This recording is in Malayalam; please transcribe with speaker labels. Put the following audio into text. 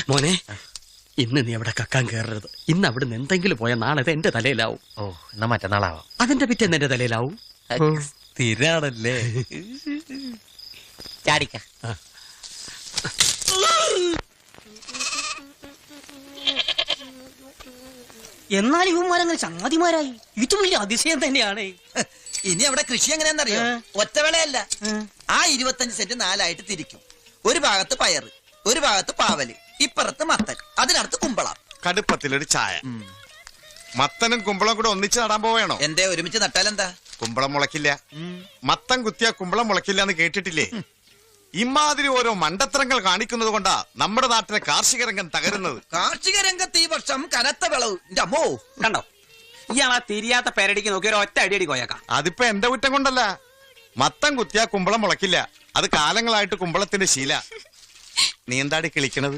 Speaker 1: മോനെ, ഇന്ന് നീ അവിടെ കക്കാൻ കയറരുത്. ഇന്ന് അവിടുന്ന് എന്തെങ്കിലും പോയാൽ നാളെ അത് എന്റെ തലയിലാവും.
Speaker 2: ഓ, എന്നാ മറ്റന്നാളാവാം.
Speaker 1: അതിന്റെ പിറ്റേന്ന് എന്റെ തലയിലാവും.
Speaker 2: സ്ഥിരാണല്ലേ. ചാടിക്ക.
Speaker 1: എന്നാൽ ഇവന്മാരങ്ങനെ ചങ്ങാതിമാരായി. ഇത് വലിയ അതിശയം തന്നെയാണ്.
Speaker 3: ഇനി അവിടെ കൃഷി എങ്ങനെയാണെന്നറിയോ? ഒറ്റവേളയല്ല. ആ 25 സെന്റ് 4 ആയിട്ട് തിരിക്കും. ഒരു ഭാഗത്ത് പയറ്, ഒരു ഭാഗത്ത് പാവല്, ഇപ്പുറത്ത് മത്തൻ, അതിനടുത്ത് കുമ്പളം.
Speaker 4: കടുപ്പത്തിലൊരു ചായ. മത്തനും കുമ്പളം കൂടെ ഒന്നിച്ച് നടാൻ പോവേണോ?
Speaker 3: എന്തേ ഒരുമിച്ച് നട്ടാലെന്താ?
Speaker 4: കുമ്പളം മുളക്കില്ല. മത്തൻ കുത്തിയാ കുമ്പളം മുളക്കില്ല എന്ന് കേട്ടിട്ടില്ലേ? ഇമാതിരി ഓരോ മണ്ടത്തരങ്ങൾ കാണിക്കുന്നത് കൊണ്ടാ നമ്മുടെ നാട്ടിലെ കാർഷിക രംഗം തകരുന്നത്.
Speaker 3: കാർഷിക രംഗത്ത് ഈ വർഷം കനത്ത വിളവ്. എന്റെ അമ്മോ,
Speaker 5: കണ്ടോ ഇയാളാ തിരിയാത്ത പേരടിക്ക് നോക്കി ഒരു ഒറ്റ അടിയടി കോയക്കാം.
Speaker 4: അതിപ്പോ എന്റെ കുറ്റം കൊണ്ടല്ല. മത്തൻ കുത്തിയാ കുമ്പളം മുളക്കില്ല. അത് കാലങ്ങളായിട്ട് കുമ്പളത്തിന്റെ ശീല. നീ എന്താടി കിളിക്കണത്?